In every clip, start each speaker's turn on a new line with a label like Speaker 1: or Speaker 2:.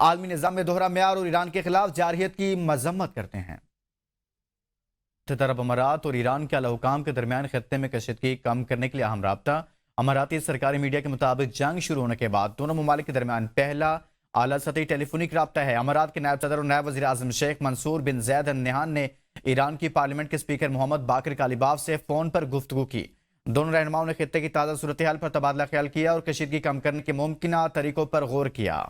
Speaker 1: عالمی نظام میں دوہرا معیار اور ایران کے خلاف جارحیت کی مذمت کرتے ہیں۔ طرف امارات اور ایران کے اعلیٰ حکام کے درمیان خطے میں کشیدگی کم کرنے کے لیے اہم رابطہ۔ اماراتی سرکاری میڈیا کے مطابق جنگ شروع ہونے کے بعد دونوں ممالک کے درمیان پہلا اعلیٰ سطحی ٹیلی فونک رابطہ ہے۔ امارات کے نائب صدر اور نائب وزیر اعظم شیخ منصور بن زید ال نہیان نے ایران کی پارلیمنٹ کے اسپیکر محمد باقر کالیباف سے فون پر گفتگو کی۔ دونوں رہنماؤں نے خطے کی تازہ صورتحال پر تبادلہ خیال کیا اور کشیدگی کم کرنے کے ممکنہ طریقوں پر غور کیا۔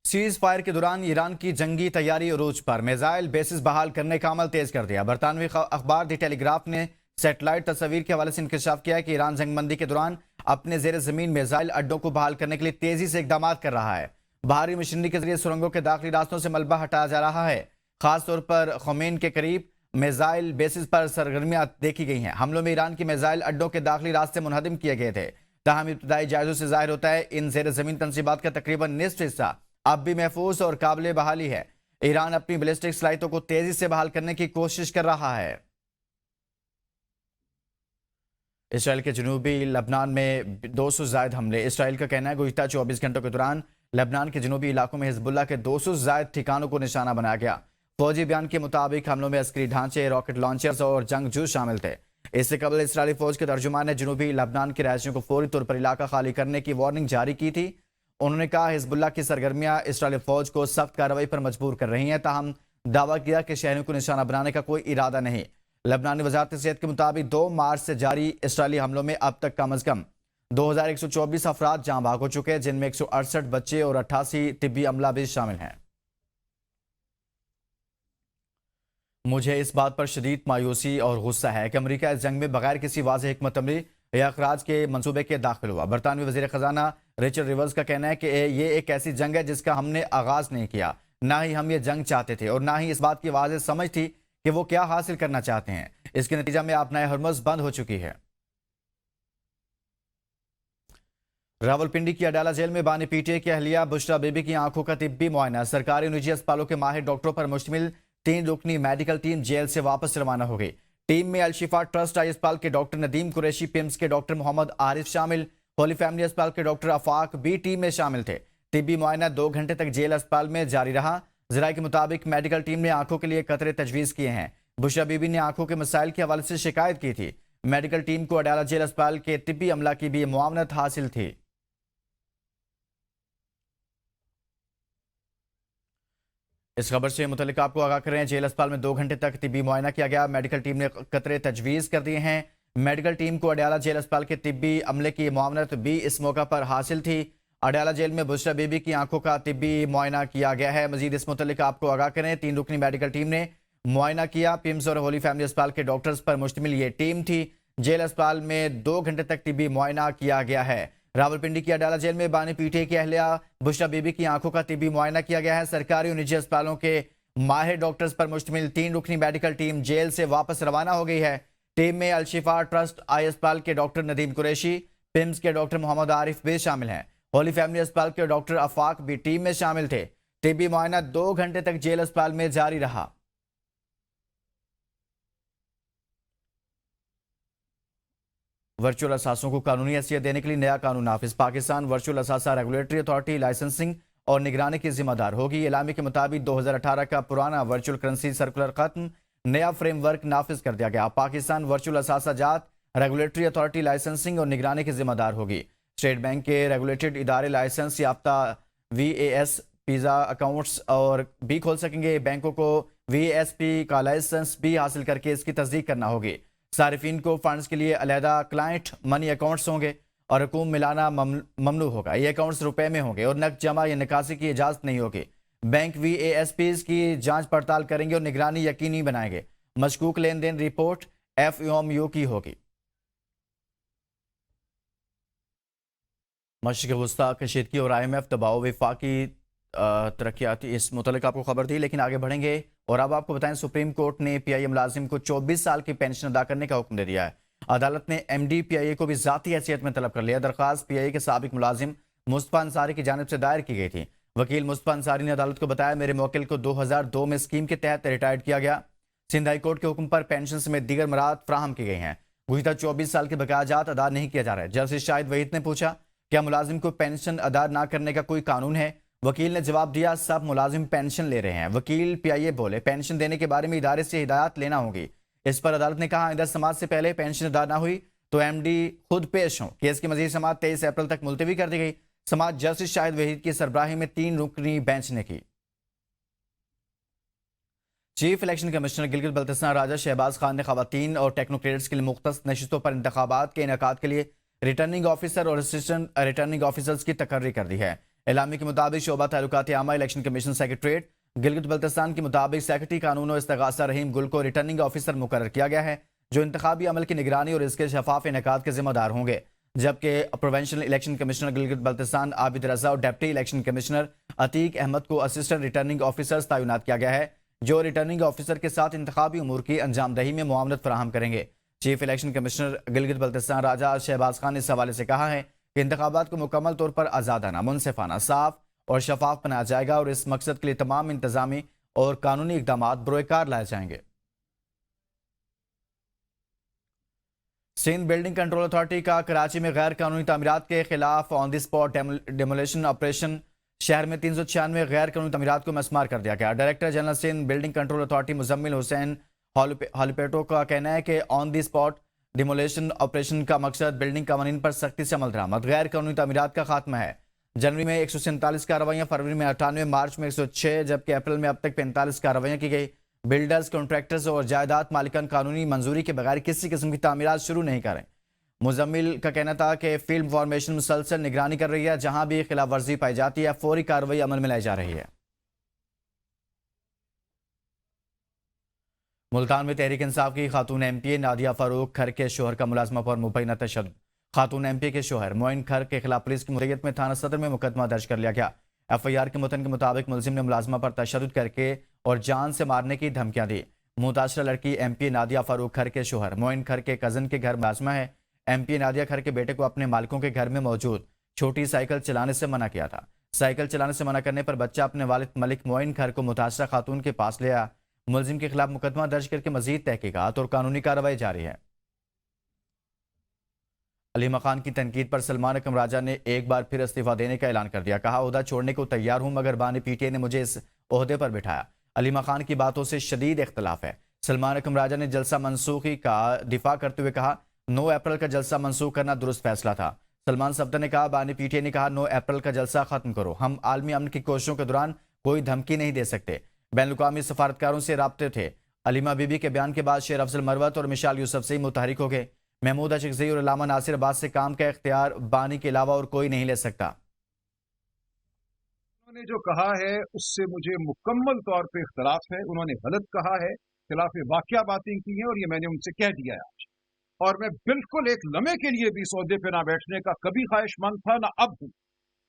Speaker 1: سیز فائر کے دوران ایران کی جنگی تیاری عروج پر، میزائل بیسز بحال کرنے کا عمل تیز کر دیا۔ برطانوی اخبار دی ٹیلی گراف نے سیٹلائٹ تصاویر کے حوالے سے انکشاف کیا ہے کہ ایران جنگ بندی کے دوران اپنے زیر زمین میزائل اڈوں کو بحال کرنے کے لیے تیزی سے اقدامات کر رہا ہے۔ بھاری مشینری کے ذریعے سرنگوں کے داخلی راستوں سے ملبہ ہٹایا جا رہا ہے۔ خاص طور پر خمین کے قریب میزائل بیسز پر سرگرمیاں دیکھی گئی ہیں۔ حملوں میں ایران کی میزائل اڈوں کے داخلی راستے منہدم کیے گئے تھے۔ تاہم ابتدائی جائزوں سے ظاہر ہوتا ہے ان زیر زمین تنصیبات کا تقریباً نصف حصہ اب بھی محفوظ اور قابل بحالی ہے۔ ایران اپنی بیلسٹک صلاحیتوں کو تیزی سے بحال کرنے کی کوشش کر رہا ہے۔ اسرائیل کے جنوبی لبنان میں 200 زائد حملے۔ اسرائیل کا کہنا ہے گزشتہ 24 گھنٹوں کے دوران لبنان کے جنوبی علاقوں میں حزب اللہ کے 200 زائد ٹھکانوں کو نشانہ بنایا گیا۔ فوجی بیان کے مطابق حملوں میں عسکری ڈھانچے، راکٹ لانچرز اور جنگجو شامل تھے۔ اس سے قبل اسرائیلی فوج کے ترجمان نے جنوبی لبنان کے رہائشیوں کو فوری طور پر علاقہ خالی کرنے کی وارننگ جاری کی تھی۔ انہوں نے کہا حزب اللہ کی سرگرمیاں اسرائیلی فوج کو سخت کارروائی پر مجبور کر رہی ہیں، تاہم دعویٰ کیا کہ شہریوں کو نشانہ بنانے کا کوئی ارادہ نہیں۔ لبنانی وزارت صحت کے مطابق 2 مارچ سے جاری اسرائیلی حملوں میں اب تک کم از کم 2124 افراد جاں بحق ہو چکے ہیں، جن میں 168 بچے اور 88 طبی عملہ بھی شامل ہیں۔ مجھے اس بات پر شدید مایوسی اور غصہ ہے کہ امریکہ اس جنگ میں بغیر کسی واضح حکمت عملی یا اخراج کے منصوبے کے داخل ہوا۔ برطانوی وزیر خزانہ ریچل ریورز کا کہنا ہے کہ یہ ایک ایسی جنگ ہے جس کا ہم نے آغاز نہیں کیا، نہ ہی ہم یہ جنگ چاہتے تھے اور نہ ہی اس بات کی واضح سمجھ تھی کہ وہ کیا حاصل کرنا چاہتے ہیں۔ اس کے نتیجہ میں آبنائے ہرمز بند ہو چکی ہے۔ راولپنڈی کی اڈالہ جیل میں بانی پی ٹی اے کی اہلیہ بشرا بی بی کی آنکھوں کا طبی معائنہ۔ سرکاری اور نجی اسپتالوں کے ماہر ڈاکٹروں پر مشتمل 3 رکنی میڈیکل ٹیم جیل سے واپس روانہ ہو گئی۔ ٹیم میں الشفا ٹرسٹ آئی اسپتال کے ڈاکٹر ندیم قریشی، پیمز کے ڈاکٹر محمد عارف شامل، ہولی فیملی اسپتال کے ڈاکٹر آفاق بھی ٹیم میں شامل تھے۔ طبی معائنہ 2 گھنٹے تک جیل اسپتال میں جاری رہا۔ ذرائع کے مطابق میڈیکل ٹیم نے آنکھوں کے لیے قطرے تجویز کیے ہیں۔ بشرا بی بی نے آنکھوں کے مسائل کے حوالے سے شکایت کی تھی۔ میڈیکل ٹیم کو اڈالہ جیل اسپتال کے طبی عملہ کی بھی معاونت حاصل تھی۔ اس خبر سے متعلق آپ کو آگاہ کر رہے ہیں، جیل اسپتال میں 2 گھنٹے تک طبی معائنہ کیا گیا۔ میڈیکل ٹیم نے قطرے تجویز کر دیے ہیں۔ میڈیکل ٹیم کو اڈالہ جیل اسپتال کے طبی عملے کی معاونت بھی اس موقع پر حاصل تھی۔ اڈالہ جیل میں بشرا بی بی کی آنکھوں کا طبی معائنہ کیا گیا ہے۔ مزید اس متعلق آپ کو آگاہ کریں، 3 رکنی میڈیکل ٹیم نے معائنہ کیا۔ پیمز اور ہولی فیملی اسپتال کے ڈاکٹرز پر مشتمل یہ ٹیم تھی۔ جیل اسپتال میں 2 گھنٹے تک طبی معائنہ کیا گیا ہے۔ راولپنڈی کی اڈالہ جیل میں بانی پی ٹی اے کی اہلیہ بشرا بی بی کی آنکھوں کا طبی معائنہ کیا گیا ہے۔ سرکاری اور نجی اسپتالوں کے ماہر ڈاکٹرز پر مشتمل 3 رکنی میڈیکل ٹیم جیل سے واپس روانہ ہو گئی ہے۔ ٹیم میں الشفا ٹرسٹ آئی اسپتال کے ڈاکٹر ندیم قریشی، پیمز کے ڈاکٹر محمد عارف بھی شامل ہیں۔ ہولی فیملی اسپتال کے ڈاکٹر آفاق بھی ٹیم میں شامل تھے۔ طبی معائنہ 2 گھنٹے تک جیل اسپتال میں جاری رہا۔ ورچوئل اثاثوں کو قانونی حیثیت دینے کے لیے نیا قانون نافذ۔ پاکستان ورچوئل اثاثہ ریگولیٹری اتھارٹی لائسنسنگ اور نگرانی کی ذمہ دار ہوگی۔ اعلامیے کے مطابق 2018 کا پرانا ورچوئل کرنسی سرکولر ختم، نیا فریم ورک نافذ کر دیا گیا۔ پاکستان ورچوئل اثاثہ جات ریگولیٹری اتھارٹی لائسنسنگ اور نگرانی کی ذمہ دار ہوگی۔ اسٹیٹ بینک کے ریگولیٹڈ ادارے لائسنس یافتہ وی اے ایس پیزا اکاؤنٹس اور بھی کھول سکیں گے۔ بینکوں کو وی اے ایس پی کا لائسنس بھی حاصل کر کے اس کی تصدیق کرنا ہوگی۔ صارفین کو فنڈز کے لیے علیحدہ کلائنٹ منی اکاؤنٹس ہوں گے اور رقوم ملانا ممنوع ہوگا۔ یہ اکاؤنٹس روپے میں ہوں گے اور نقد جمع یا نکاسی کی اجازت نہیں ہوگی۔ Bank V A S Ps کی جانچ پڑتال کریں گے اور نگرانی یقینی بنائیں گے۔ مشکوک لین دین رپورٹ ایف ایم یو کی ہوگی۔ مشرق وسطی کشیدگی اور آئی ایم ایف دباؤ وفاقی ترقیاتی، اس متعلق آپ کو خبر دی، لیکن آگے بڑھیں گے اور اب آپ کو بتائیں سپریم کورٹ نے پی آئی اے ملازم کو 24 سال کی پینشن ادا کرنے کا حکم دے دیا ہے۔ عدالت نے ایم ڈی پی آئی اے کو بھی ذاتی حیثیت میں طلب کر لیا۔ درخواست پی آئی اے کے سابق ملازم مصطفیٰ انصاری کی جانب سے دائر کی گئی تھی۔ وکیل مصطفیٰ انصاری نے عدالت کو بتایا، میرے موکل کو 2002 میں اسکیم کے تحت ریٹائرڈ کیا گیا۔ سندھ ہائی کورٹ کے حکم پر پینشن سمیت دیگر مراد فراہم کی گئی ہیں۔ گزشتہ 24 سال کے بقایا جات ادا نہیں کیا جا رہا ہے۔ جسٹس شاہد وحید نے پوچھا کیا ملازم کو پینشن ادا نہ کرنے کا کوئی قانون ہے؟ وکیل نے جواب دیا سب ملازم پینشن لے رہے ہیں۔ وکیل پی آئی اے بولے پینشن دینے کے بارے میں ادارے سے ہدایات لینا ہوگی۔ اس پر عدالت نے کہا آئندہ سماعت سے پہلے پینشن ادا نہ ہوئی تو ایم ڈی خود پیش ہوں۔ کیس کی مزید سماعت 23 اپریل تک ملتوی کر دی گئی۔ سماعت جسٹس شاہد وحید کی سربراہی میں 3 رکنی بینچ نے کی۔ Chief election commissioner Gilgit Baltistan Raja Shahbaz Khan نے خواتین اور ٹیکنوکریٹس کے لیے مختص نشستوں پر انتخابات کے انعقاد کے لیے ریٹرننگ آفیسر اور اسسٹنٹ ریٹرننگ آفیسرز کی تقرری کر دی ہے۔ اعلامیہ کے مطابق شعبہ تعلقات عامہ election commission secretariat Gilgit Baltistan کے مطابق سیکرٹری قانون و استغاثہ رحیم گل کو ریٹرننگ آفیسر مقرر کیا گیا ہے، جو انتخابی عمل کی نگرانی اور اس کے شفاف انعقاد کے ذمہ دار ہوں گے، جبکہ provincial election commissioner Gilgit Baltistan Abid Raza اور deputy election commissioner Atiq Ahmed کو اسسٹنٹ ریٹرننگ آفیسرز تعینات کیا گیا ہے، جو ریٹرننگ آفیسر کے ساتھ انتخابی امور کی انجام دہی میں معاونت فراہم کریں گے۔ Chief election commissioner Gilgit Baltistan Raja Shahbaz Khan نے اس حوالے سے کہا ہے کہ انتخابات کو مکمل طور پر آزادانہ، منصفانہ، صاف اور شفاف بنایا جائے گا اور اس مقصد کے لیے تمام انتظامی اور قانونی اقدامات بروئے کار لائے جائیں گے۔ سندھ بلڈنگ کنٹرول اتھارٹی کا کراچی میں غیر قانونی تعمیرات کے خلاف آن دی اسپاٹ ڈیمولیشن آپریشن، شہر میں 396 غیر قانونی تعمیرات کو مسمار کر دیا گیا۔ Director general Sindh building control authority Muzammil Hussain Halepoto کا کہنا ہے کہ on the spot demolition operation کا مقصد بلڈنگ قوانین پر سختی سے عمل درآمد، غیر قانونی تعمیرات کا خاتمہ ہے۔ جنوری میں 147 کارروائیاں، فروری میں 98، مارچ میں 106، جبکہ اپریل میں اب تک 45 کارروائیاں کی گئی۔ بلڈرز، کنٹریکٹرز اور جائیداد مالکان قانونی منظوری کے بغیر کسی قسم کی تعمیرات شروع نہیں کریں۔ مزمل کا کہنا تھا کہ فیلڈ انفارمیشن مسلسل نگرانی کر رہی ہے، جہاں بھی خلاف ورزی پائی جاتی ہے فوری کارروائی عمل میں لائی جا رہی ہے۔ ملتان میں تحریک انصاف کی خاتون ایم پی اے نادیہ فاروق کھر کے شوہر کا ملازمہ پر مبینہ تشدد۔ خاتون ایم پی اے کے شوہر معین کھر کے خلاف پولیس کی مدیریت میں تھانہ صدر میں مقدمہ درج کر لیا گیا۔ ایف آئی آر کے متن کے مطابق ملزم نے ملازمہ پر تشدد کر کے اور جان سے مارنے کی دھمکیاں دی۔ متاثرہ لڑکی ایم پی اے نادیہ فاروق کھر کے شوہر معین کھر کے کزن کے گھر ملازمہ ہے۔ ایم پی اے نادیہ کھر کے بیٹے کو اپنے مالکوں کے گھر میں موجود چھوٹی سائیکل چلانے سے منع کیا تھا۔ سائیکل چلانے سے منع کرنے پر بچہ اپنے والد ملک معین کھر کو متاثرہ خاتون کے پاس لے آیا۔ ملزم کے خلاف مقدمہ درج کر کے مزید تحقیقات اور قانونی کارروائی جاری ہے۔ علیمہ خان کی تنقید پر سلمان اکرم راجہ نے ایک بار پھر استعفیٰ دینے کا اعلان کر دیا۔ کہا عہدہ چھوڑنے کو تیار ہوں مگر بانی پی ٹی اے نے مجھے اس عہدے پر بٹھایا۔ علیمہ خان کی باتوں سے شدید اختلاف ہے۔ سلمان اکرم راجہ نے جلسہ منسوخی کا دفاع کرتے ہوئے کہا 9 اپریل کا جلسہ منسوخ کرنا درست فیصلہ تھا۔ سلمان صفدر نے کہا بانی پی ٹی اے نے کہا 9 اپریل کا جلسہ ختم کرو، ہم عالمی امن کی کوششوں کے دوران کوئی دھمکی نہیں دے سکتے۔ بین الاقوامی سفارتکاروں سے رابطے تھے۔ علیمہ بی بی کے بیان کے بعد شیر افضل مروت اور مشال یوسف سے متحرک ہو گئے۔ محمود اشرقزئی اور علامہ ناصر عباس سے کام کا اختیار بانی کے علاوہ اور کوئی نہیں لے سکتا۔
Speaker 2: انہوں نے جو کہا ہے اس سے مجھے مکمل طور پہ اختلاف ہے۔ انہوں نے غلط کہا ہے، خلاف واقعہ باتیں کی ہیں اور یہ میں نے ان سے کہہ دیا ہے آج۔ اور میں بالکل ایک لمحے کے لیے بھی اس عہدے پہ نہ بیٹھنے کا کبھی خواہش مند تھا نہ اب ہوں۔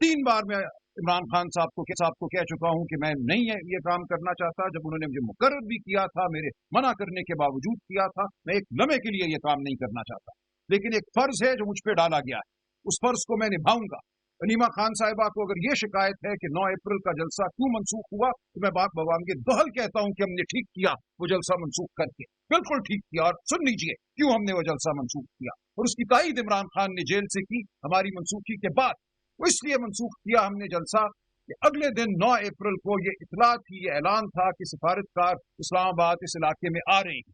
Speaker 2: 3 بار میں عمران خان صاحب کو کہہ چکا ہوں کہ میں نہیں یہ کام کرنا چاہتا۔ جب انہوں نے مجھے مقرر بھی کیا تھا، میرے منع کرنے کے باوجود کیا تھا، میں ایک لمحے کے لیے یہ کام نہیں کرنا چاہتا، لیکن ایک فرض ہے جو مجھ پہ ڈالا گیا ہے، اس فرض کو میں نبھاؤں گا۔ علیمہ خان صاحبہ کو اگر یہ شکایت ہے کہ 9 اپریل کا جلسہ کیوں منسوخ ہوا تو میں باق بوام کے دوہل کہتا ہوں کہ ہم نے ٹھیک کیا وہ جلسہ منسوخ کر کے، بالکل ٹھیک کیا۔ اور سن لیجئے کیوں ہم نے وہ جلسہ منسوخ کیا، اور اس کی تائید عمران خان نے جیل سے کی ہماری منسوخی کے بعد۔ وہ اس لیے منسوخ کیا ہم نے جلسہ کہ اگلے دن 9 اپریل کو یہ اطلاع تھی، یہ اعلان تھا کہ سفارتکار اسلام آباد اس علاقے میں آ رہے ہیں۔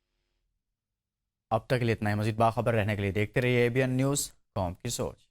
Speaker 1: اب تک کے لیے اتنا ہی۔ مزید باخبر رہنے کے لیے دیکھتے رہیے ABN نیوز، قوم کی سوچ۔